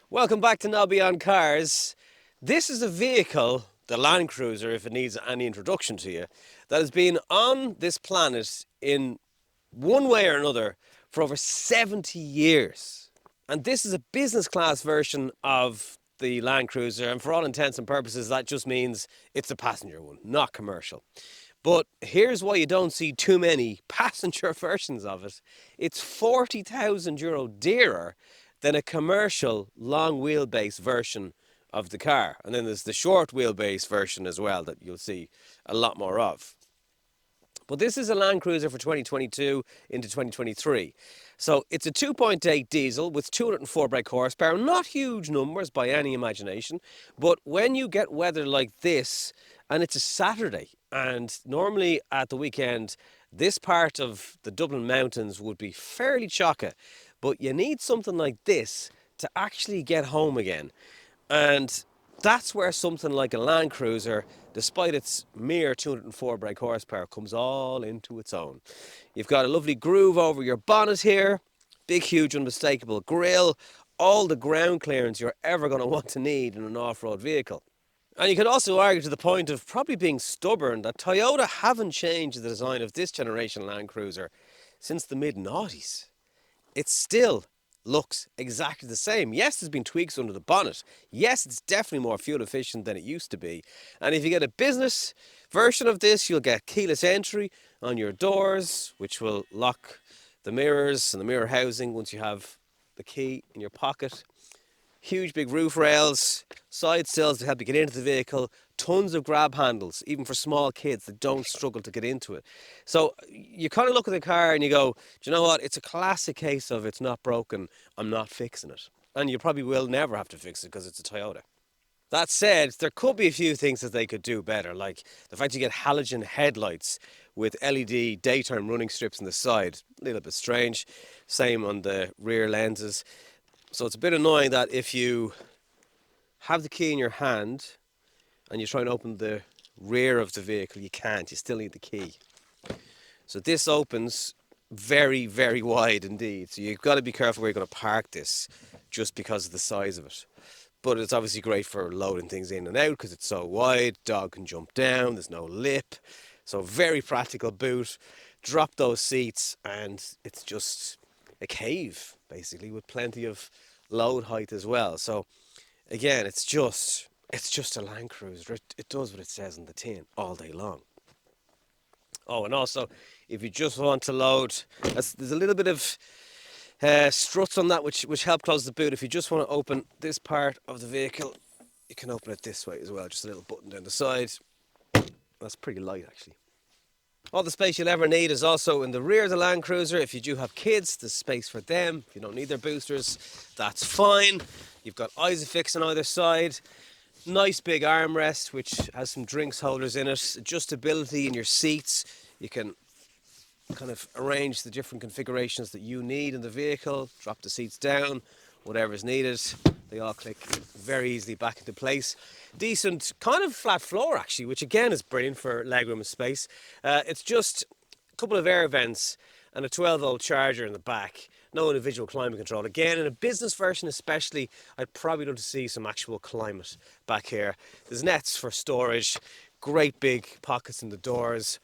Welcome back to Now Beyond Cars. This is a vehicle, the Landcruiser, if it needs any introduction to you, that has been on this planet in one way or another for over 70 years. And this is a business class version of the Landcruiser, and for all intents and purposes, that just means it's a passenger one, not commercial. But here's why you don't see too many passenger versions of it. It's €40,000 dearer than a commercial long wheelbase version of the car. And then there's the short wheelbase version as well that you'll see a lot more of. But this is a Landcruiser for 2022 into 2023. So it's a 2.8 diesel with 204 brake horsepower. Not huge numbers by any imagination. But when you get weather like this, and it's a Saturday, and normally at the weekend, this part of the Dublin mountains would be fairly chocker. But you need something like this to actually get home again. And that's where something like a Landcruiser, despite its mere 204 brake horsepower, comes all into its own. You've got a lovely groove over your bonnet here, big, huge, unmistakable grille, all the ground clearance you're ever going to want to need in an off-road vehicle. And you could also argue to the point of probably being stubborn that Toyota haven't changed the design of this generation Landcruiser since the mid-noughties. It still looks exactly the same. Yes, there's been tweaks under the bonnet. Yes, it's definitely more fuel efficient than it used to be. And if you get a business version of this, you'll get keyless entry on your doors, which will lock the mirrors and the mirror housing once you have the key in your pocket. Huge big roof rails, side sills to help you get into the vehicle, tons of grab handles, even for small kids that don't struggle to get into it. So you kind of look at the car and you go, do you know what? It's a classic case of it's not broken, I'm not fixing it. And you probably will never have to fix it because it's a Toyota. That said, there could be a few things that they could do better, like the fact you get halogen headlights with LED daytime running strips on the side. A little bit strange. Same on the rear lenses. So it's a bit annoying that if you have the key in your hand and you try and open the rear of the vehicle, you can't. You still need the key. So this opens very, very wide indeed. So you've got to be careful where you're going to park this just because of the size of it. But it's obviously great for loading things in and out because it's so wide. Dog can jump down. There's no lip. So very practical boot. Drop those seats and it's just a cave basically with plenty of load height as well. So again, it's just a Landcruiser. It does what it says on the tin all day long. Oh, and also if you just want to load, there's a little bit of struts on that which help close the boot. If you just want to open this part of the vehicle, you can open it this way as well. Just a little button down the side. That's pretty light actually. All the space you'll ever need is also in the rear of the Landcruiser. If you do have kids, there's space for them. If you don't need their boosters, that's fine. You've got Isofix on either side. Nice big armrest, which has some drinks holders in it. Adjustability in your seats. You can kind of arrange the different configurations that you need in the vehicle. Drop the seats down, whatever is needed. They all click very easily back into place. Decent kind of flat floor actually, which again is brilliant for legroom and space. It's just a couple of air vents and a 12-volt charger in the back. No individual climate control. Again, in a business version especially, I'd probably love to see some actual climate back here. There's nets for storage, great big pockets in the doors.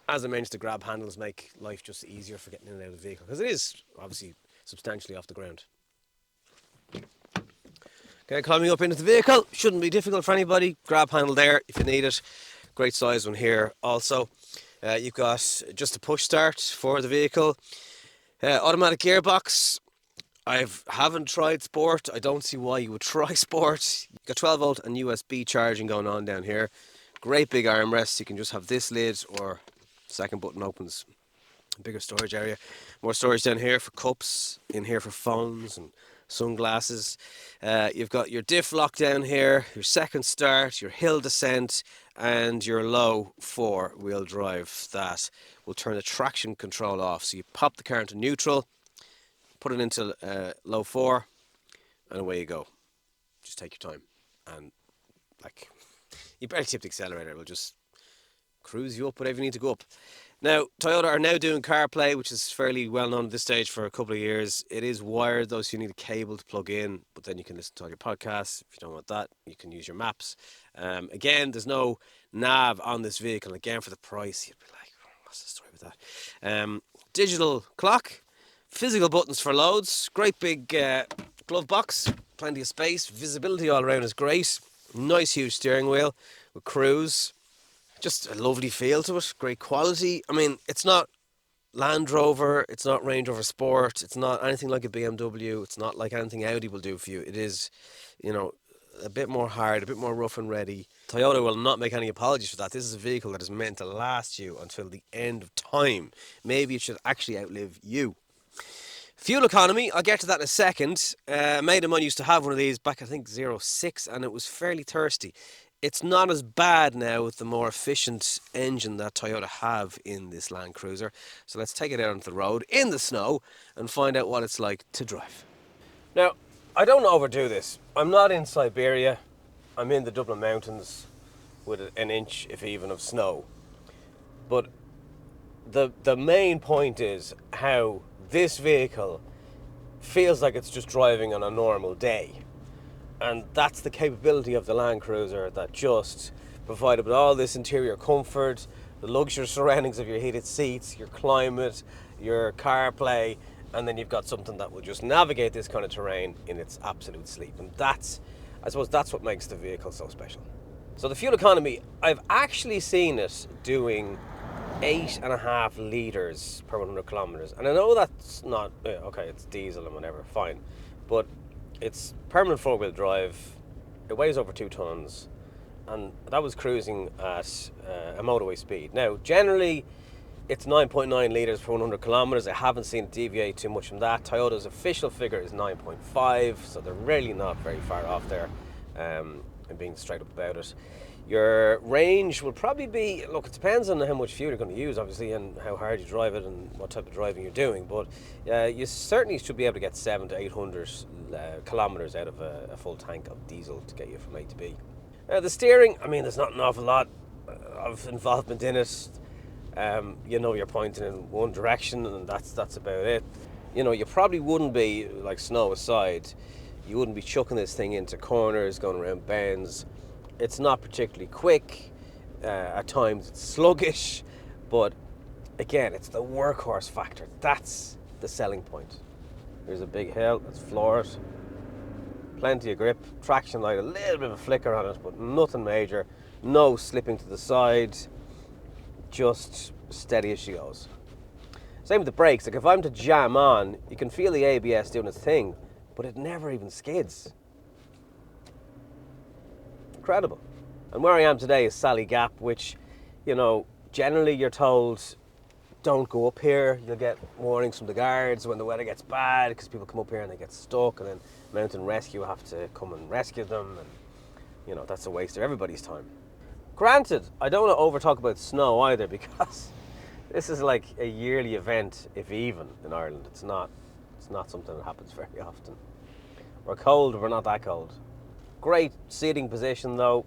As I mentioned, the grab handles make life just easier for getting in and out of the vehicle because it is obviously substantially off the ground. Okay, climbing up into the vehicle shouldn't be difficult for anybody. Grab handle there if you need it. Great size one here also. You've got just a push start for the vehicle. Automatic gearbox. I haven't tried sport. I don't see why you would try sport. You've got 12-volt and USB charging going on down here. Great big armrest. You can just have this lid or second button opens. Bigger storage area. More storage down here for cups. In here for phones and sunglasses. You've got your diff lock down here, your second start, your hill descent, and your low 4-wheel drive that will turn the traction control off. So you pop the car into neutral, put it into low 4, and away you go. Just take your time, and like you barely tip the accelerator. It will just cruise you up whatever you need to go up. Now, Toyota are now doing CarPlay, which is fairly well known at this stage for a couple of years. It is wired, though, so you need a cable to plug in, but then you can listen to all your podcasts. If you don't want that, you can use your maps. Again, there's no nav on this vehicle. Again, for the price, you'd be like, what's the story with that? Digital clock, physical buttons for loads, great big glove box, plenty of space, visibility all around is great. Nice huge steering wheel with cruise. Just a lovely feel to it, great quality. I mean, it's not Land Rover, it's not Range Rover Sport, it's not anything like a BMW, it's not like anything Audi will do for you. It is, you know, a bit more hard, a bit more rough and ready. Toyota will not make any apologies for that. This is a vehicle that is meant to last you until the end of time. Maybe it should actually outlive you. Fuel economy, I'll get to that in a second. A mate of mine used to have one of these back, I think, 06, and it was fairly thirsty. It's not as bad now with the more efficient engine that Toyota have in this Landcruiser. So let's take it out onto the road in the snow and find out what it's like to drive. Now, I don't overdo this. I'm not in Siberia. I'm in the Dublin Mountains with an inch, if even, of snow. But the main point is how this vehicle feels like it's just driving on a normal day. And that's the capability of the Landcruiser, that just provided with all this interior comfort, the luxurious surroundings of your heated seats, your climate, your CarPlay, and then you've got something that will just navigate this kind of terrain in its absolute sleep. And that's, I suppose, that's what makes the vehicle so special. So the fuel economy, I've actually seen it doing 8.5 litres per 100 kilometres. And I know that's not, okay, it's diesel and whatever, fine. But it's permanent four-wheel drive, it weighs over 2 tonnes, and that was cruising at a motorway speed. Now, generally, it's 9.9 litres per 100 kilometres. I haven't seen it deviate too much from that. Toyota's official figure is 9.5, so they're really not very far off there, and being straight up about it. Your range will probably be, look, it depends on how much fuel you're going to use, obviously, and how hard you drive it and what type of driving you're doing, but you certainly should be able to get 700 to 800 kilometres out of a full tank of diesel to get you from A to B. The steering, I mean, there's not an awful lot of involvement in it. You know, you're pointing in one direction, and that's about it. You know, you probably wouldn't be, like, snow aside, you wouldn't be chucking this thing into corners, going around bends. It's not particularly quick. At times it's sluggish, but again, it's the workhorse factor. That's the selling point. Here's a big hill, let's floor it. Plenty of grip, traction light, a little bit of a flicker on it, but nothing major. No slipping to the side, just steady as she goes. Same with the brakes. Like, if I'm to jam on, you can feel the ABS doing its thing, but it never even skids. Incredible. And where I am today is Sally Gap, which, you know, generally you're told don't go up here. You'll get warnings from the guards when the weather gets bad, because people come up here and they get stuck, and then mountain rescue have to come and rescue them, and you know, that's a waste of everybody's time. Granted, I don't want to over talk about snow either, because this is like a yearly event, if even, in Ireland. It's not something that happens very often. We're cold, but we're not that cold. Great seating position though.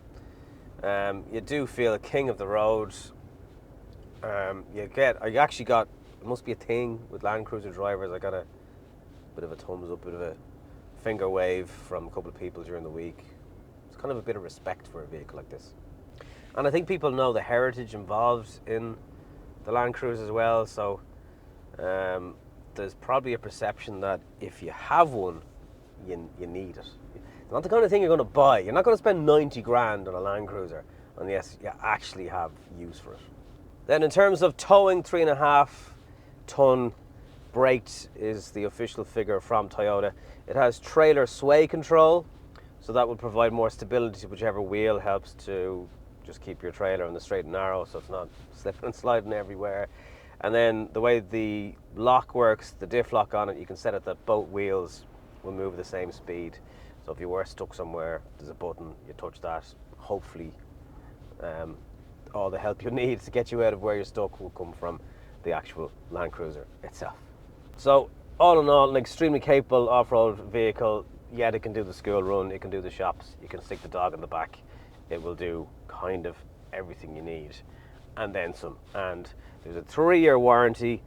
You do feel a king of the road. I actually got, it must be a thing with Landcruiser drivers, I got a bit of a thumbs up, bit of a finger wave from a couple of people during the week. It's kind of a bit of respect for a vehicle like this. And I think people know the heritage involved in the Landcruiser as well, so there's probably a perception that if you have one, you need it. It's not the kind of thing you're going to buy. You're not going to spend 90 grand on a Landcruiser unless you actually have use for it. Then in terms of towing, 3.5 ton braked is the official figure from Toyota. It has trailer sway control, so that will provide more stability to whichever wheel, helps to just keep your trailer on the straight and narrow so it's not slipping and sliding everywhere. And then the way the lock works, the diff lock on it, you can set it that both wheels will move at the same speed. So if you were stuck somewhere, there's a button, you touch that, hopefully all the help you need to get you out of where you're stuck will come from the actual Landcruiser itself. So all in all, an extremely capable off-road vehicle. Yet it can do the school run, it can do the shops, you can stick the dog in the back. It will do kind of everything you need. and then some. And there's a 3-year warranty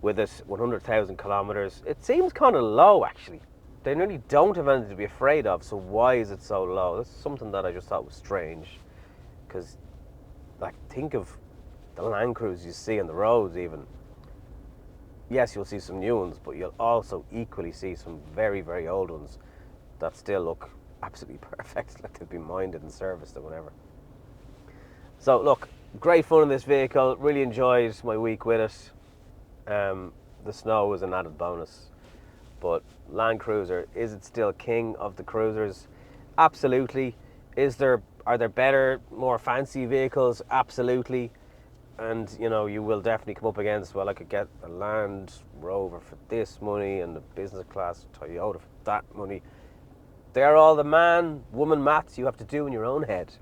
with it, 100,000 kilometers. It seems kind of low, actually. They nearly don't have anything to be afraid of, so why is it so low? That's something that I just thought was strange. Because, like, think of the Landcruisers you see on the roads even. Yes, you'll see some new ones, but you'll also equally see some very, very old ones that still look absolutely perfect, like they've been minded and serviced or whatever. So look, great fun in this vehicle. Really enjoyed my week with it. The snow was an added bonus. But Landcruiser, is it still king of the cruisers? Absolutely. Are there better, more fancy vehicles? Absolutely. And you know, you will definitely come up against, well, I could get a Land Rover for this money and a business class Toyota for that money. They are all the man, woman maths you have to do in your own head.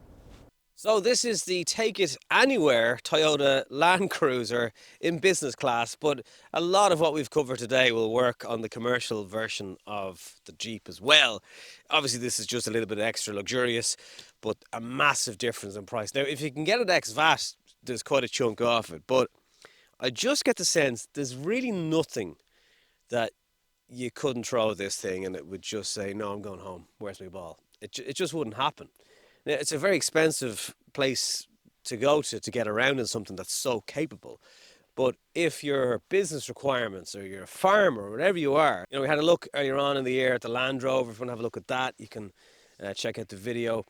So this is the Take It Anywhere Toyota Land Cruiser in business class, but a lot of what we've covered today will work on the commercial version of the Jeep as well. Obviously this is just a little bit extra luxurious, but a massive difference in price. Now if you can get it ex-VAT, there's quite a chunk off it, but I just get the sense there's really nothing that you couldn't throw this thing and it would just say, no, I'm going home, where's my ball? It just wouldn't happen. Now, it's a very expensive place to go to get around in something that's so capable. But if your business requirements or you're a farmer or whatever you are, you know, we had a look earlier on in the year at the Land Rover. If you want to have a look at that, you can check out the video.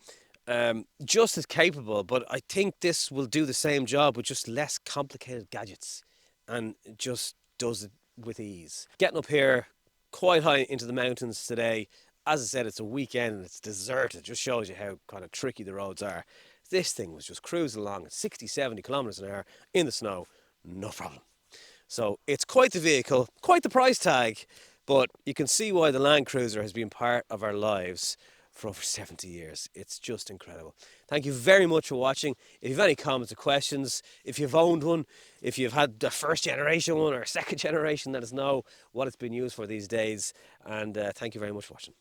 Just as capable, but I think this will do the same job with just less complicated gadgets, and it just does it with ease. Getting up here quite high into the mountains today. As I said, it's a weekend and it's deserted. It just shows you how kind of tricky the roads are. This thing was just cruising along at 60, 70 kilometers an hour in the snow, no problem. So it's quite the vehicle, quite the price tag, but you can see why the Landcruiser has been part of our lives for over 70 years. It's just incredible. Thank you very much for watching. If you have any comments or questions, if you've owned one, if you've had the first generation one or second generation, let us know what it's been used for these days. And thank you very much for watching.